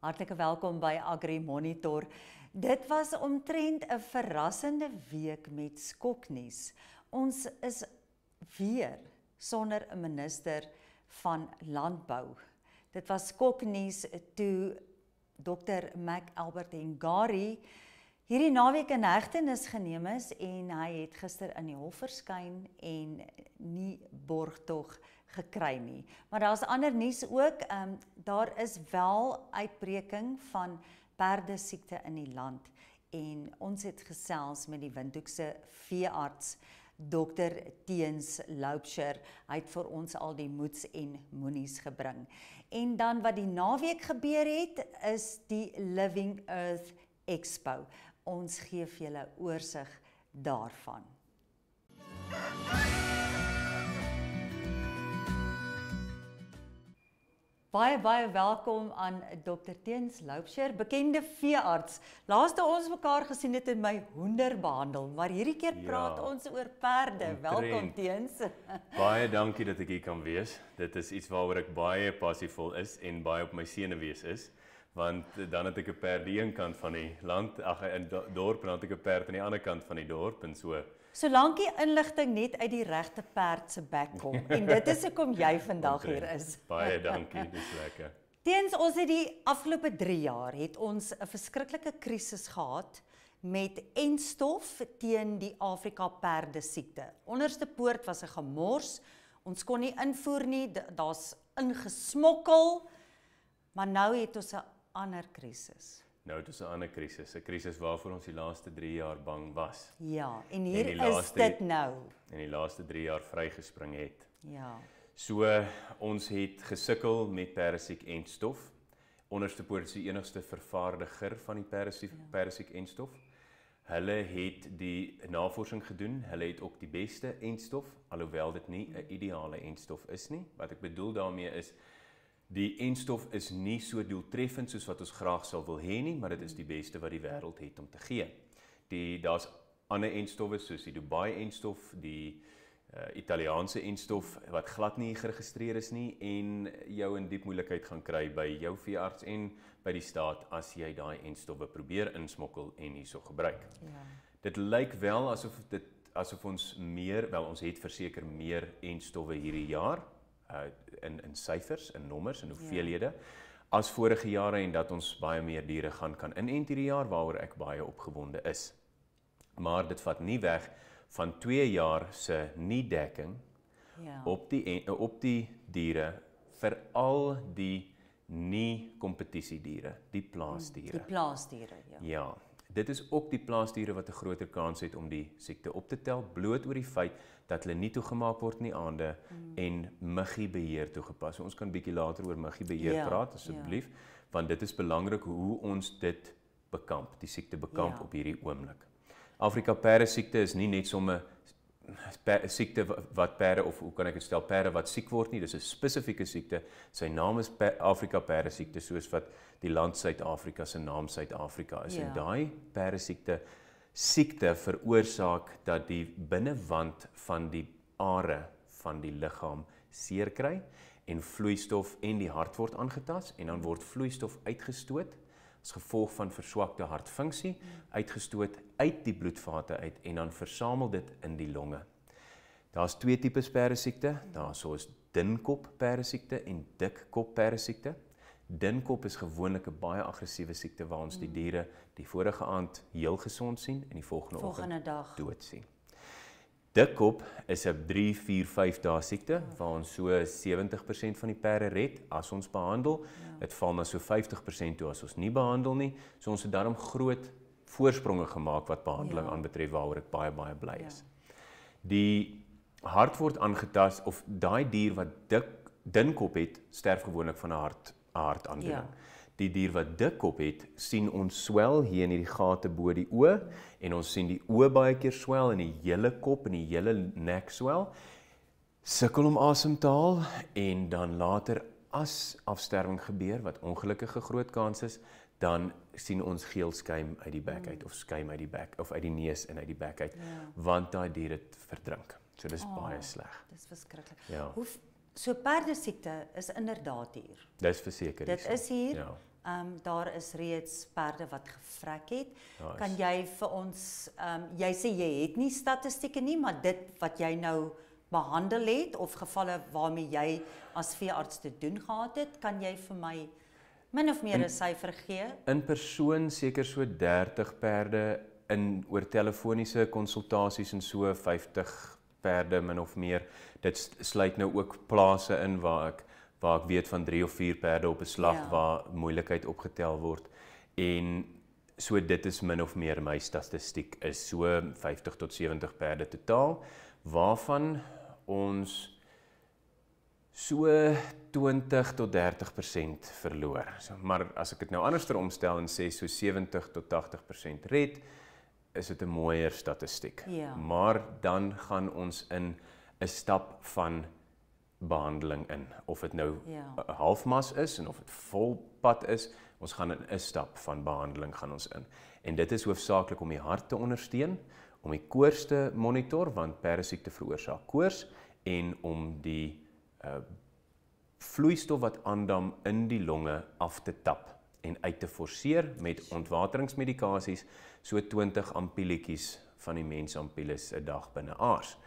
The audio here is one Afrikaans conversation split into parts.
Hartlike welkom by Agri Monitor. Dit was omtrent 'n verrassende week met skoknuus. Ons is weer sonder 'n minister van landbou. Dit was skoknuus toe Dr. Mac Albert Ngari hierdie naweek in hegtenis geneem is en hy het gister in die hof verskyn en nie borgtog gekry nie. Maar daar's ander nuus ook. Daar is wel uitbreking van perdesiekte in die land en ons het gesels met die Windhoekse veearts Dr. Teens Loubser. Hy het vir ons al die moeds en moenies gebring. En dan wat die naweek gebeur het, is die Living Earth Expo. Ons gee vir julle oorsig daarvan. Baie welkom aan Dr. Teens Loubser, bekende veearts. Laaste ons mekaar gesien het in my hoender behandel, maar hierdie keer praat ons oor perde. Welkom Teens. Baie dankie dat ek hier kan wees. Dit is iets waaroor ek baie passievol is en baie op my senuwees is. Want dan het ek 'n perd aan die een kant van die land, in dorp, en dan het ek 'n perd aan die ander kant van die dorp en so. Solank die inligting net uit die regte perd se bek kom. En dit is hoekom jy vandag hier is. Baie dankie, dis lekker. Teens ons het die afgelope 3 jaar het ons 'n verskriklike krisis gehad met enstof teen die Afrika perdesiekte. Onderste poort was 'n gemors. Ons kon nie invoer nie, daar's ingesmokkel. Maar nou het ons 'n ander krisis. Nou het ons 'n ander krisis, 'n krisis waarvoor ons die laaste 3 jaar bang was. Ja, en hier is dit nou. En die laaste 3 jaar vrygespring het. Ja. So ons het gesukkel met perdesiek enstof. Onderste poort is die enigste vervaardiger van die perdesiek enstof. Hulle het die navorsing gedoen, hulle het ook die beste enstof, alhoewel dit nie 'n ideale enstof is nie. Wat ek bedoel daarmee is, die enstof is nie so doeltreffend soos wat ons graag sal wil hê nie, maar dit is die beste wat die wêreld het om te gee. Daar's ander enstowwe soos die Dubai enstof, die Italiaanse enstof wat glad nie geregistreer is nie en jou in diep moeilikheid gaan kry by jou veearts en by die staat as jy daai enstowwe probeer insmokkel en hierso gebruik. Ja. Dit lyk wel asof ons ons het verseker meer enstowwe hierdie jaar. In syfers, in nommers, in hoeveelhede, as vorige jare en dat ons baie meer diere kan inent hierdie jaar, waaroor ek baie opgewonde is. Maar dit vat nie weg van 2 jaar se nie-dekking op die diere, veral die nie-kompetisiediere, die plaasdiere. Die plaasdiere, ja. Ja. Dit is ook die plaasdiere wat 'n groter kans het om die siekte op te tel, bloot oor die feit dat hulle nie toegemaak word in die aande en miggiebeheer toegepas. So ons kan bietjie later oor miggiebeheer praat asseblief, want dit is belangrik hoe ons dit bekamp, die siekte bekamp op hierdie oomblik. Afrika perdesiekte is nie net sommer 'n siekte wat perde, of hoe kan ek dit stel, perde wat siek word nie, dis 'n spesifieke siekte. Sy naam is Afrika perdesiekte, soos wat die land Suid-Afrika se naam Suid-Afrika is. En daai perdesiekte veroorsaak dat die binnewand van die are van die liggaam seer kry en vloeistof en die hart word aangetast en dan word vloeistof uitgestoot as gevolg van verswakte hartfunksie, uitgestoot uit die bloedvate uit en dan versamel dit in die longe. Daar's 2 tipes perdesiekte, daar soos dinkop perdesiekte en dikkop perdesiekte. Dinkop is gewoonlik 'n baie aggressiewe siekte waar ons die diere die vorige aand heel gesond sien en die volgende dag dood sien. Dikkop is 'n 3, 4, 5 dae siekte waar ons so 70% van die perde red as ons behandel. Dit val na so 50% toe as ons nie behandel nie. So ons het daarom groot voorspronge gemaak wat behandeling aanbetref waaroor ek baie bly is. Die hart word aangetast of daai dier wat dinkop het, sterf gewoonlik van 'n hartaandoening. Die dier wat dikkop het, sien ons swel hier in die gate bo die oë en ons sien die oë baie keer swel en die hele kop en die hele nek swel. Sukkel om asem te haal en dan later as afsterwing gebeur wat ongelukkig 'n groot kans is, dan sien ons geel skuim uit die bek uit of skuim uit die bek of uit die neus en uit die bek uit, want daai dier het verdrink. So dis baie sleg. Dis verskriklik. Ja. So perdesiekte is inderdaad hier. Dis verseker. Dit is hier. Ja. Daar is reeds perde wat gevrek het. Nice. Kan jy vir ons, jy sê jy het nie statistieke nie, maar dit wat jy nou behandel het, of gevalle waarmee jy as veearts te doen gehad het, kan jy vir my min of meer 'n syfer gee? In persoon seker so 30 perde, oor telefoniese konsultasies en so 50 perde min of meer. Dit sluit nou ook plase in waar ek weet van 3 of 4 perde op 'n slag waar moeilikheid opgetel word. En so dit is min of meer my statistiek, is so 50 tot 70 perde totaal, waarvan ons so 20 tot 30% verloor. Maar as ek dit nou anderster omstel en sê so 70 tot 80% red, is dit 'n mooier statistiek. Ja. Maar dan gaan ons in 'n stap van behandeling in. Of dit nou 'n halfmas is en of dit volpad is, ons gaan in 'n stap van behandeling gaan ons in. En dit is hoofsaaklik om die hart te ondersteun, om die koors te monitor, want perdesiekte veroorsaak koors, en om die vloeistof wat aandam in die longe af te tap en uit te forceer met ontwateringsmedikasies, so 20 ampulletjies van die mensampules 'n dag binne aars.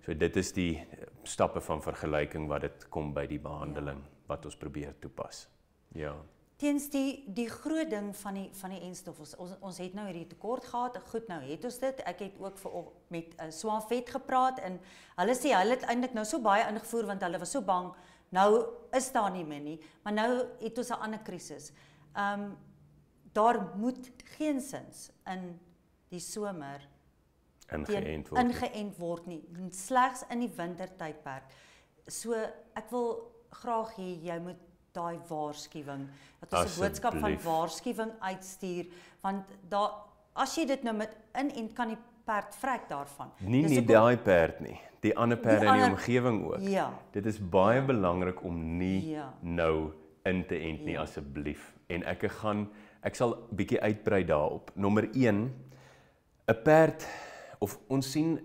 So dit is die stappe van vergelyking wat dit kom by die behandeling wat ons probeer toepas. Ja. Teens die groot ding van die enstof, ons het nou hierdie tekort gehad, goed, nou het ons dit, ek het ook met Swaanvet gepraat, en hulle sê, hulle het eintlik nou so baie ingevoer, want hulle was so bang, nou is daar nie meer nie, maar nou het ons 'n ander krisis. Daar moet geensins in die somer ingeënt word nie, slegs in die wintertydperk. So, ek wil graag hê, jy moet daai waarskuwing, dat ons 'n boodskap van waarskuwing uitstuur, want as jy dit nou met inent, kan die perd vrek daarvan. Nie daai perd nie, die ander perde in die omgewing ook. Ja. Dit is baie belangrik om nie nou in te ent nie, asseblief. En ek sal 'n bietjie uitbrei daarop. Nommer 1, 'n perd, of ons sien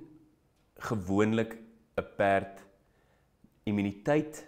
gewoonlik 'n perd immuniteit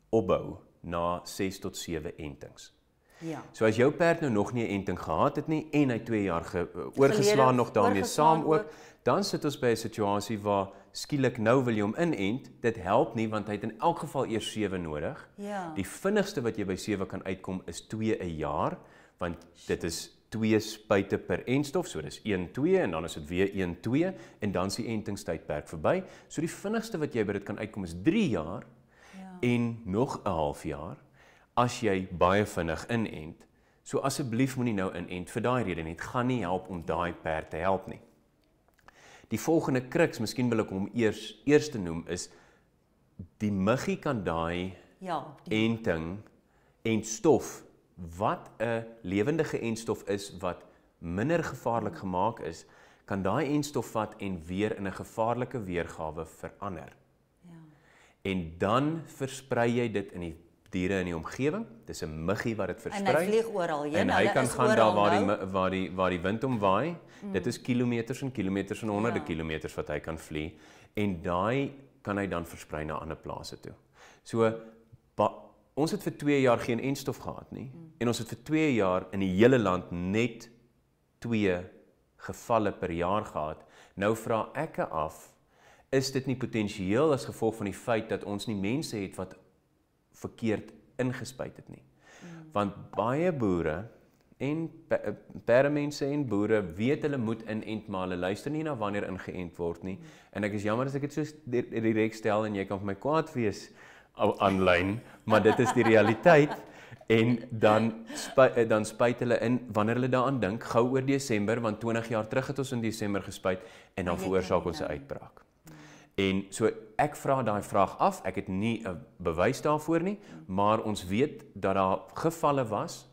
opbou na 6 tot 7 entings. Ja. So as jou perd nou nog nie 'n enting gehad het nie, en hy 2 jaar oorgeslaan nog daarmee saam ook, dan sit ons by 'n situasie waar skielik nou wil jy hom inent, dit help nie, want hy het in elk geval eers 7 nodig. Ja. Die vinnigste wat jy by 7 kan uitkom is 2 'n jaar, want dit is 2 spuite per enstof, so dis 1-2, en dan is dit weer 1-2, en dan is die entingstydperk verby. So die vinnigste wat jy by dit kan uitkom is 3 jaar, en nog 'n half jaar, as jy baie vinnig inent. So asseblief moenie nou inent vir daai rede nie. Dit gaan nie help om daai perd te help nie. Die volgende kruks, miskien wil ek hom eers te noem, is die muggie kan daai entstof, wat 'n lewendige entstof is wat minder gevaarlik gemaak is, kan daai entstof vat en weer in 'n gevaarlike weergawe verander. En dan versprei jy dit in die diere in die omgewing. Dis 'n muggie wat dit versprei. En hy vlieg oral heen. En hy kan gaan daar waar die wind hom waai. Dit is kilometers en kilometers en honderde kilometers wat hy kan vlieg. En daai kan hy dan versprei na ander plase toe. So ons het vir 2 jaar geen enstof gehad nie. En ons het vir 2 jaar in die hele land net 2 gevalle per jaar gehad. Nou vra ek af, is dit nie potensieel as gevolg van die feit dat ons nie mense het wat verkeerd ingespuit het nie? Want baie boere en perdemense en boere weet hulle moet inent, maar hulle luister nie na wanneer ingeënt word nie. En ek is jammer as ek dit so direk stel en jy kan vir my kwaad wees aanlyn, maar dit is die realiteit. En dan spuit hulle in wanneer hulle daaraan dink, gou oor Desember, want 20 jaar terug het ons in Desember gespuit en dan veroorsaak ons 'n uitbraak. En so ek vra daai vraag af, ek het nie 'n bewys daarvoor nie, maar ons weet dat daar gevalle was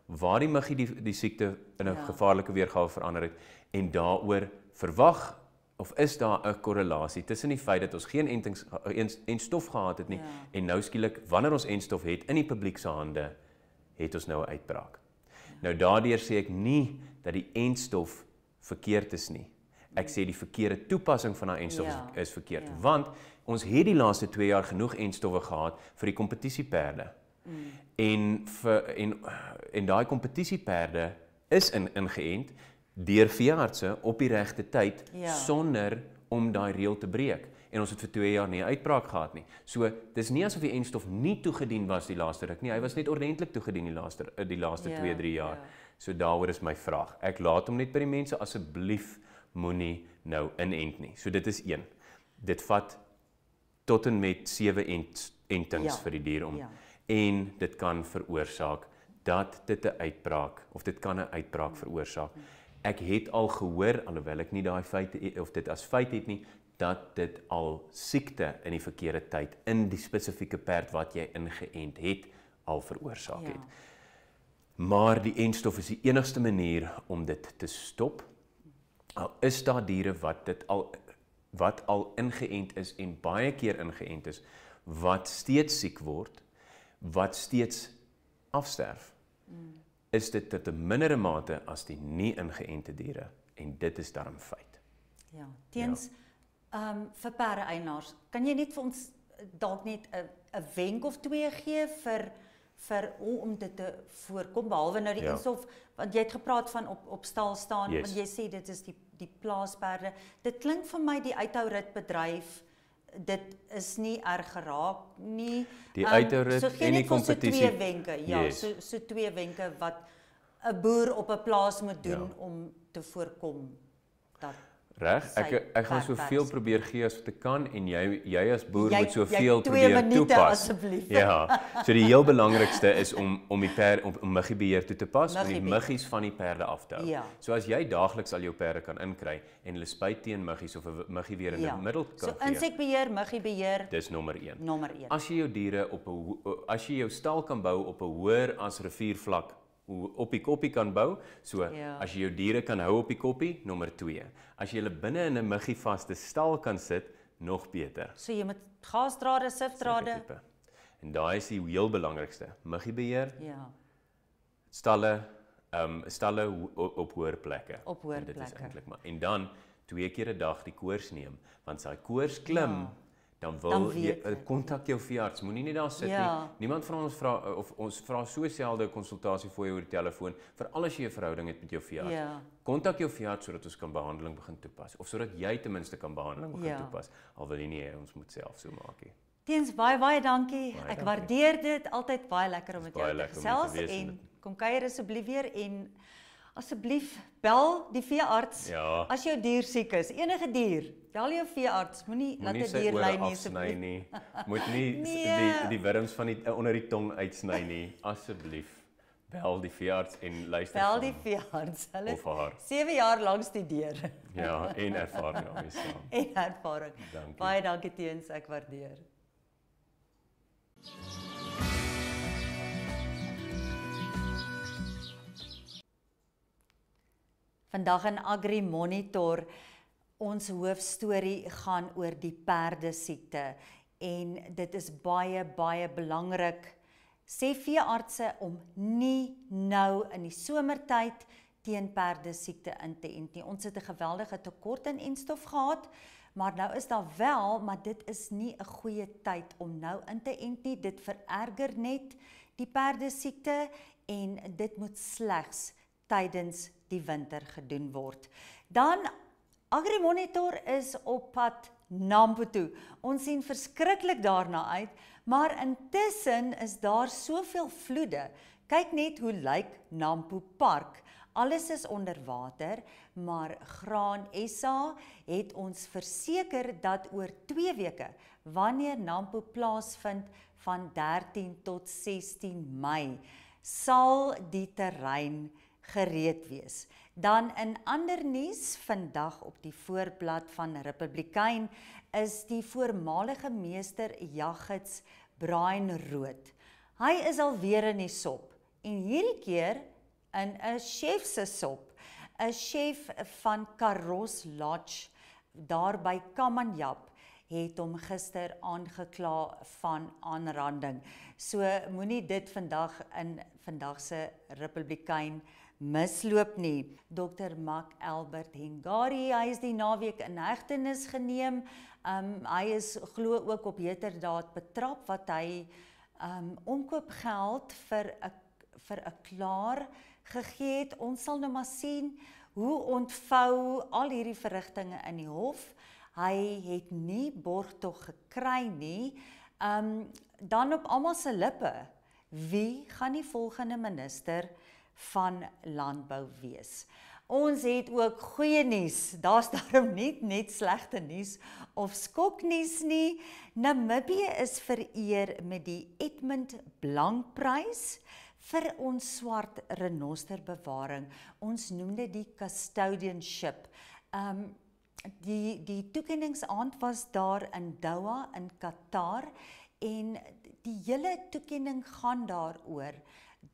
waar die muggie die siekte in 'n gevaarlike weergawe verander het, en daaroor verwag of is daar 'n korrelasie tussen die feit dat ons geen entstof gehad het nie, en nou skielik wanneer ons entstof het in die publiek se hande, het ons nou 'n uitbraak. Nou daardeur sê ek nie dat die entstof verkeerd is nie. Ek sê die verkeerde toepassing van daai entstof is verkeerd, want ons het die laaste 2 jaar genoeg entstowwe gehad vir die kompetisieperde. En daai kompetisieperde is ingeënt deur veeartse op die regte tyd sonder om daai reël te breek. En ons het vir 2 jaar nie 'n uitbraak gehad nie. So dis nie asof die enstof nie toegedien was die laaste ruk nie. Hy was net ordentlik toegedien die laaste 2-3 jaar. So daaroor is my vraag. Ek laat hom net by die mense, asseblief moenie nou inent nie. So dit is 1. Dit vat tot en met 7 entings vir die dier om. En dit kan veroorsaak dat dit 'n uitbraak of dit kan 'n uitbraak veroorsaak. Ek het al gehoor, alhoewel ek nie daai feite of dit as feit het nie, dat dit al siekte in die verkeerde tyd in die spesifieke perd wat jy ingeënt het al veroorsaak het. Maar die entstof is die enigste manier om dit te stop. Al is daar diere wat al ingeënt is en baie keer ingeënt is, wat steeds siek word, wat steeds afsterf, is dit tot 'n mindere mate as die nie ingeënte diere, en dit is darm feit. Ja, teens vir perde-eienaars, kan jy net vir ons dalk net 'n wenk of 2 gee vir hoe om dit te voorkom, behalwe nou die enstof, want jy het gepraat van op stal staan, want jy sê dit is die plaasperde. Dit klink vir my die uithouritbedryf, dit is nie erg geraak nie. Die uithourit en die kompetisie. So 2 wenke, so 2 wenke wat 'n boer op 'n plaas moet doen om te voorkom dat reg, ek gaan soveel probeer gee as wat ek kan en jy as boer moet soveel probeer toepas. Ja, so die heel belangrikste is om muggibeheer toe te pas en die muggies van die perde af te hou. So as jy daagliks al jou perde kan inkry en hulle spuit teen muggies of 'n muggieweerende middel kan gee. So insekbeheer, muggibeheer. Dis nommer 1. Nommer 1. As jy jou diere as jy jou stal kan bou op 'n hoër as riviervlak, op die koppie kan bou, so as jy jou diere kan hou op die koppie, nommer 2. As jy hulle binne in 'n muggievaste stal kan sit, nog beter. So jy moet gasdrade, sifdrade. En daai is die heel belangrikste. Muggiebeheer, stalle op hoër plekke. Op hoër plekke. Dit is eintlik maar. En dan 2 keer 'n dag die koors neem, want as hy koors klim, dan wil jy kontak jou veearts, moenie net daar sit nie. Niemand van ons vra of ons vra so selde 'n konsultasie vir jou oor die telefoon, veral as jy 'n verhouding het met jou veearts. Kontak jou veearts sodat ons kan behandeling begin toepas of sodat jy ten minste kan behandeling begin toepas. Al wil jy nie hê ons moet self so maak nie. Teens baie dankie. Ek waardeer dit, altyd baie lekker om met jou te gesels en kom kuier asseblief weer en asseblief bel die veearts as jou dier siek is. Enige dier, bel jou veearts. Moenie laat 'n dier ly nie asseblief. Moet nie die wurms van onder die tong uitsny nie. Asseblief. Bel die veearts en luister. Bel die veearts. Hulle of haar. 7 jaar lank studeer. Ja, en ervaring daarmee saam. En ervaring. Baie dankie Teens, ek waardeer. Vandag in Agri Monitor, ons hoofstorie gaan oor die perdesiekte en dit is baie belangrik, sê veeartse, om nie nou in die somertyd teen perdesiekte in te ent nie. Ons het 'n geweldige tekort in enstof gehad, maar nou is daar wel, maar dit is nie 'n goeie tyd om nou in te ent nie. Dit vererger net die perdesiekte en dit moet slegs tydens die winter gedoen word. Dan Agri Monitor is op pad Nampo toe. Ons sien verskriklik daarna uit, maar intussen is daar soveel vloede. Kyk net hoe lyk Nampo Park. Alles is onder water, maar Graan SA het ons verseker dat oor 2 weke, wanneer Nampo plaasvind van 13 tot 16 Mei, sal die terrein gereed wees. Dan in ander nuus, vandag op die voorblad van Republikein, is die voormalige meester jaggids Brian Rood. Hy is alweer in die sop, en hierdie keer in 'n chef se sop. 'n Chef van Karos Lodge, daar by Kamanjap, het hom gister aangekla van aanranding. So moenie dit vandag in vandag se Republikein misloop nie. Dr. Mark Albert Hengari, hy is die naweek in hegtenis geneem. Hy is glo ook op heterdaad betrap wat hy omkoopgeld vir 'n klaar gegee het. Ons sal nou maar sien hoe ontvou al hierdie verrigtinge in die hof. Hy het nie borgtog gekry nie. Dan op almal se lippe, wie gaan die volgende minister van landbou wees? Ons het ook goeie nuus. Daar's daarom nie net slegte nuus of skoknuus nie. Namibië is vereer met die Edmund Blankprys vir ons swart renosterbewaring. Ons noem dit die custodianship. Die toekenningsaand was daar in Doha in Qatar en die hele toekenning gaan daaroor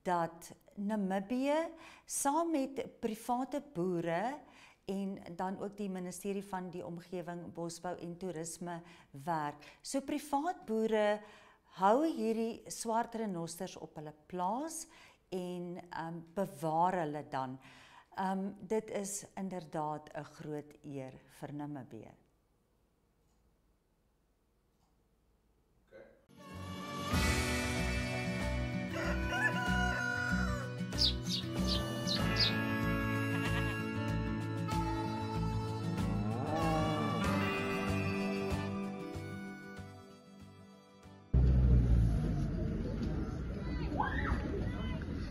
dat Namibië saam met private boere en dan ook die ministerie van die omgewing, bosbou en toerisme werk. So privaat boere hou hierdie swart renosters op hulle plaas en bewaar hulle dan. Dit is inderdaad 'n groot eer vir Namibië.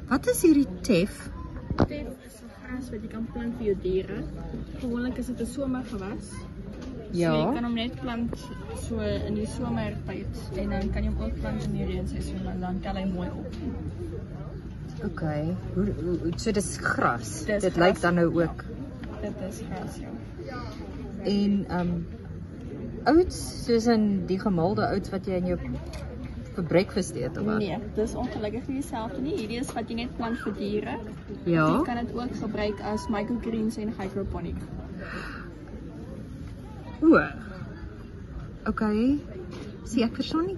Wat is hierdie tef? Tef is 'n gras wat jy kan plant vir jou diere. Gewoonlik is dit 'n somergewas. Ja. So jy kan hom net plant so in die somertyd en dan kan jy hom ook plant in die reenseisoen en dan tel hy mooi op. Okay. So dis gras. Dis Dit gras, lyk dan nou ook. Dit is gras, ja. En oats, soos in die gemaalde oats wat jy in jou vir breakfast eet of wat? Nee, dis ongelukkig nie dieselfde nie. Hierdie is wat jy net plant vir diere. Ja. Jy kan dit ook gebruik as microgreens en hydroponic. O. Okay. Sien ek verstaan nie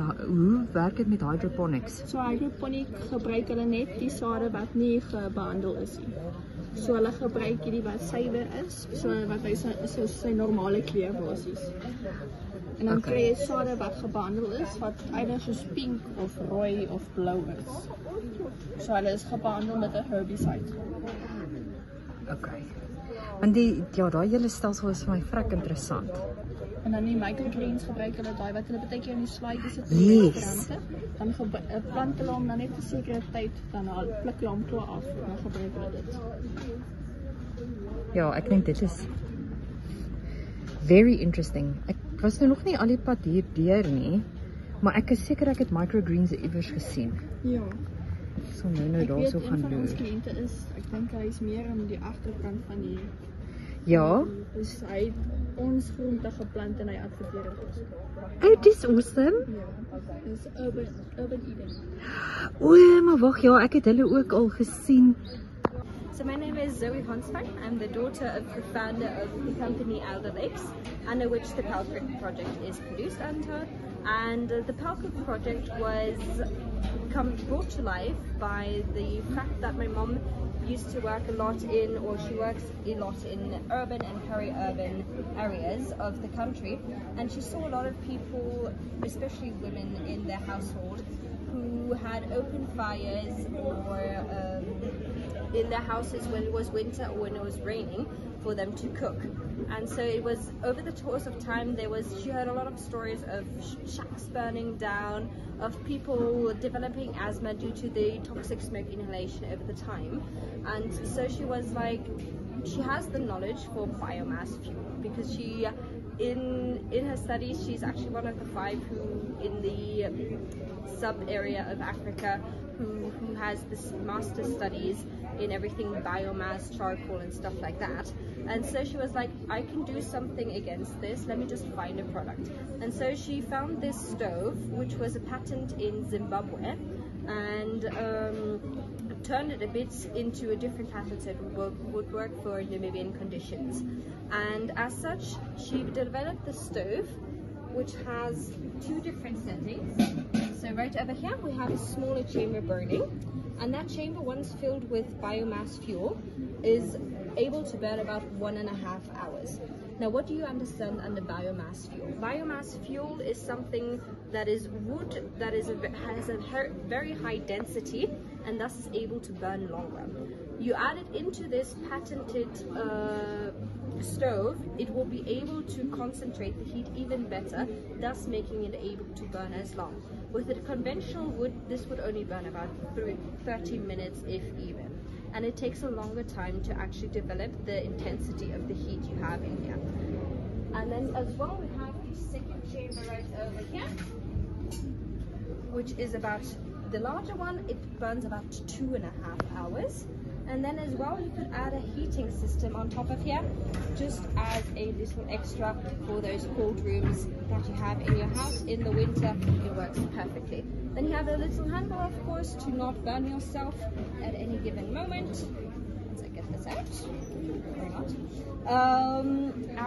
hoe werk dit met hydroponics? So hydroponic gebruik hulle net die sade wat nie gebehandel is nie. So hulle gebruik hierdie wat suiwer is, so wat hy so sy normale kleur basies. En dan kry jy sade wat gebehandel is, wat either soos pink of rooi of blou is. So hulle is gebehandel met 'n herbicide. Okay. Want daai hele stelsel is vir my vrek interessant. En dan die microgreens gebruik hulle daai wat hulle baie keer in die slaaitjies sit Yes. Dan plant hulle hom dan net 'n sekere tyd, dan pluk hulle hom klaar af en dan gebruik hulle dit. Ja, ek dink dit is very interesting. Ek was nou nog nie al die pad hier deur nie, maar ek is seker ek het microgreens iewers gesien. Ja. So nou daarso gaan Een van ons doen. kliënte is, ek dink hy is meer aan die agterkant van die. Ja. Dus hy het ons groente geplant en hy adverteer dit. Oh, dis awesome. Ja. Dis urban eating. O, maar wag, ja, ek het hulle ook al gesien. So my name is Zoe Hansfang. I'm the daughter of the founder of the company Alder Lakes, under which the Palcreek project is produced under. And the Palcreek project was brought to life by the fact that my mom used to work a lot in, or she works a lot in urban and peri-urban areas of the country, and she saw a lot of people, especially women in their household, who had open fires or in their houses when it was winter or when it was raining for them to cook. And so it was over the course of time she heard a lot of stories of shacks burning down, of people developing asthma due to the toxic smoke inhalation over the time. And so she was like, she has the knowledge for biomass fuel because she in her studies she's actually one of the 5 who in the sub area of Africa who has this master studies in everything biomass, charcoal and stuff like that. And so she was like, I can do something against this, let me just find a product. And so she found this stove, which was a patent in Zimbabwe, and turned it a bit into a different patent so it would work for Namibian conditions. And as such, she developed the stove, which has 2 different settings. So right over here we have a smaller chamber burning, and that chamber, once filled with biomass fuel, is able to burn about 1.5 hours. Now, what do you understand under biomass fuel? Biomass fuel is something that is wood that has a very high density and thus is able to burn longer. You add it into this patented stove, it will be able to concentrate the heat even better, thus making it able to burn as long. With a conventional wood, this would only burn about 30 minutes if even. And it takes a longer time to actually develop the intensity of the heat you have in here. And then as well, we have the second chamber right over here, which is about the larger one. It burns about 2.5 hours. And then as well, you could add a heating system on top of here, just as a little extra for those cold rooms that you have in your house in the winter. It works perfectly. Then you have a little handle, of course, to not burn yourself at any given moment. Once I get this out, or not.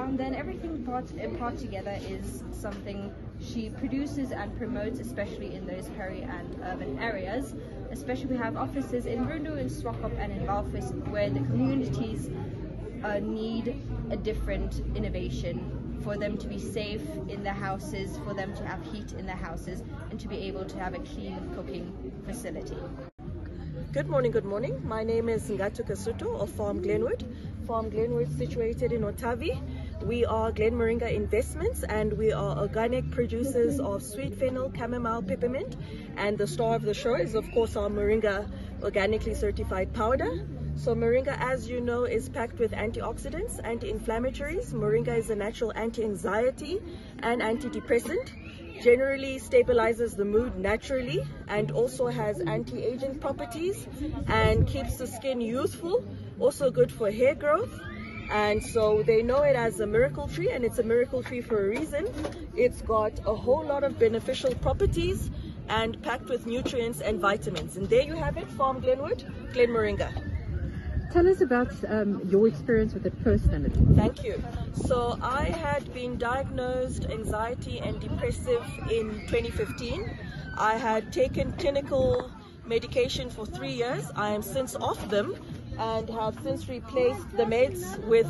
And then everything part together is something she produces and promotes, especially in those peri and urban areas. Especially we have offices in Rundu, in Swakop and in Walvis, where the communities need a different innovation for them to be safe in their houses, for them to have heat in their houses, and to be able to have a clean cooking facility. Good morning, good morning. My name is Ngatu Kasuto of Farm Glenwood. Farm Glenwood situated in Otavi. We are Glen Moringa Investments, and we are organic producers of sweet fennel, chamomile, peppermint, and the star of the show is of course our Moringa organically certified powder. So Moringa, as you know, is packed with antioxidants, anti-inflammatories. Moringa is a natural anti-anxiety and antidepressant. Generally stabilizes the mood naturally, and also has anti-aging properties and keeps the skin youthful. Also good for hair growth. And so they know it as a miracle tree, and it's a miracle tree for a reason. It's got a whole lot of beneficial properties and packed with nutrients and vitamins. And there you have it, Farm Glenwood, Glen Moringa. Tell us about your experience with it personally. Thank you. So I had been diagnosed anxiety and depressive in 2015. I had taken clinical medication for 3 years. I am since off them and have since replaced the meds with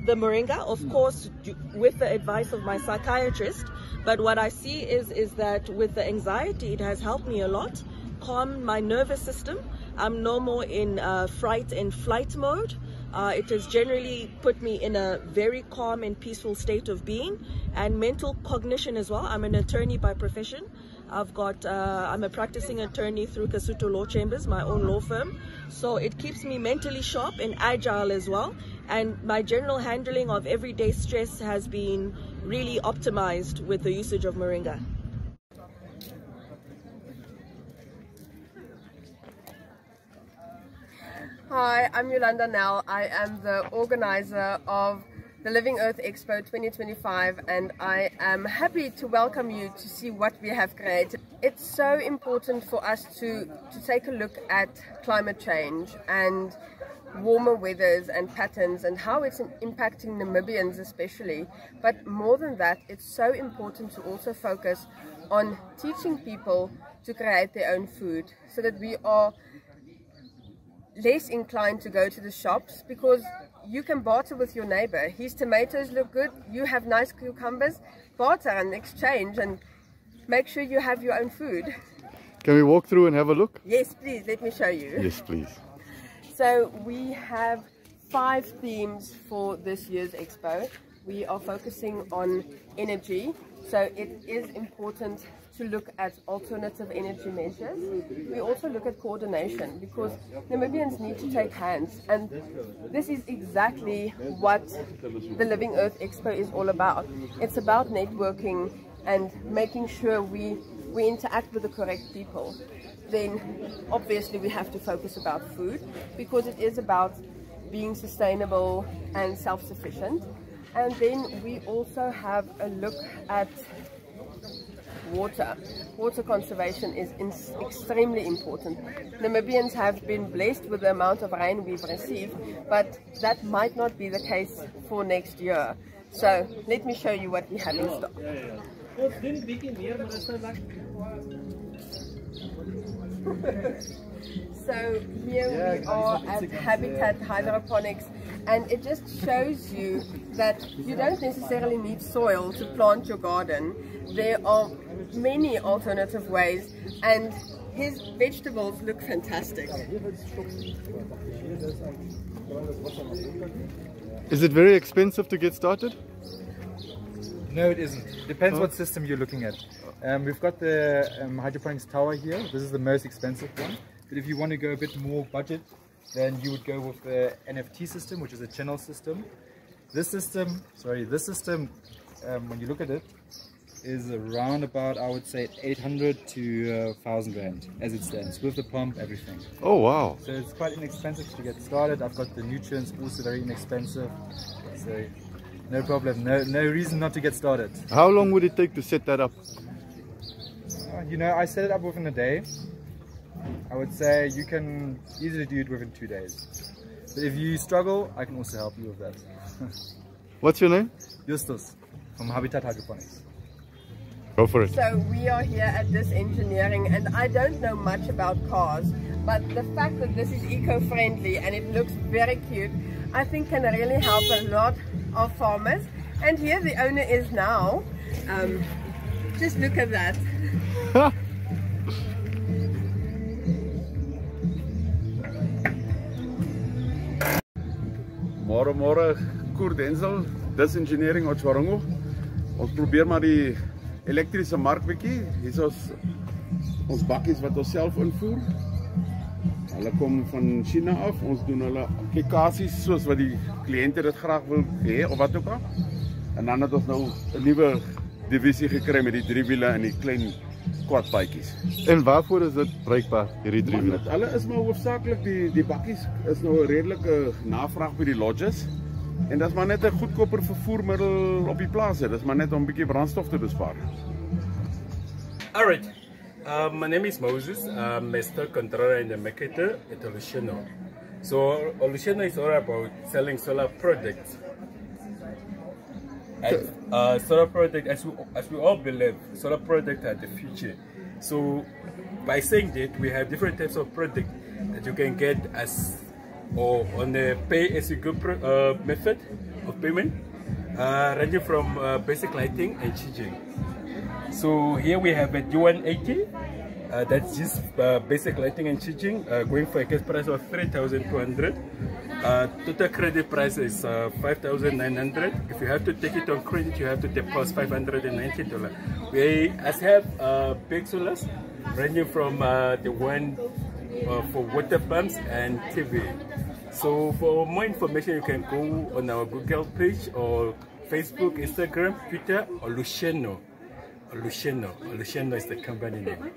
the Moringa, of course with the advice of my psychiatrist. But what I see is that with the anxiety, it has helped me a lot, calmed my nervous system. I'm no more in fright and flight mode. It has generally put me in a very calm and peaceful state of being, and mental cognition as well. I'm an attorney by profession. I'm a practicing attorney through Kasuto Law Chambers, my own law firm. So it keeps me mentally sharp and agile as well. And my general handling of everyday stress has been really optimized with the usage of Moringa. Hi, I'm Yolanda Nell. I am the organizer of the Living Earth Expo 2025, and I am happy to welcome you to see what we have created. It's so important for us to take a look at climate change and warmer weathers and patterns and how it's impacting Namibians especially. But more than that, it's so important to also focus on teaching people to create their own food, so that we are less inclined to go to the shops, because you can barter with your neighbor. His tomatoes look good, you have nice cucumbers, barter and exchange, and make sure you have your own food. Can we walk through and have a look? Yes, please, let me show you. Yes, please. So we have 5 themes for this year's expo. We are focusing on energy, so it is important to look at alternative energy measures. We also look at coordination, because Namibians need to take hands, and this is exactly what the Living Earth Expo is all about. It's about networking and making sure we interact with the correct people. Then obviously we have to focus about food, because it is about being sustainable and self-sufficient. And then we also have a look at water. Water conservation is extremely important. Namibians have been blessed with the amount of rain we've received, but that might not be the case for next year. So let me show you what we have in stock. So here we are at Habitat Hydroponics, and it just shows you that you don't necessarily need soil to plant your garden. There are many alternative ways, and his vegetables look fantastic. Is it very expensive to get started? No, it isn't. Depends what system you're looking at. We've got the hydroponics tower here. This is the most expensive one. But if you want to go a bit more budget, then you would go with the NFT system, which is a channel system. This system, when you look at it, is around about, I would say, 800 to 1,000 Rand as it stands, with the pump, everything. Oh wow! So it's quite inexpensive to get started. I've got the nutrients, also very inexpensive. So no problem, no reason not to get started. How long would it take to set that up? You know, I set it up within a day. I would say you can easily do it within 2 days. But if you struggle, I can also help you with that. What's your name? Justus from Habitat Hydroponics. Go for it. So we are here at this engineering, and I don't know much about cars, but the fact that this is eco-friendly and it looks very cute, I think can really help a lot of farmers. And here the owner is now. Just look at that. Môre, Koer Denzel, dis engineering uit Swarongo. Ons probeer maar die elektriese mark bietjie. Hier is ons bakkies wat ons self invoer. Hulle kom van China af. Ons doen hulle applikasies soos wat die kliënte dit graag wil hê of wat ook al. En dan het ons nou 'n nuwe divisie gekry met die 3 wiele en die klein kwadpaadjies. En waarvoor is dit bruikbaar, hierdie 3 wiele? Hulle is maar hoofsaaklik die bakkies is nou 'n redelike navraag by die lodges. En dat is maar net 'n goedkoper vervoermiddel op die plase. Dat is maar net om 'n bietjie brandstof te bespaar. All right. My name is Moses. I'm a stock controller and a marketer at Olusheno. So Olusheno is all about selling solar products. And, solar product, as we all believe, solar products are the future. So by saying that, we have different types of products that you can get as or on a pay-as-you-go method of payment, ranging from basic lighting and charging. So here we have a D180, that's just basic lighting and charging, going for a cash price of 3,200. Total credit price is 5,900. If you have to take it on credit, you have to deposit $590. We have big solars, ranging from the one for water pumps and TV. So for more information, you can go on our Google page or Facebook, Instagram, Twitter, or Olusheno. Olusheno is the company name.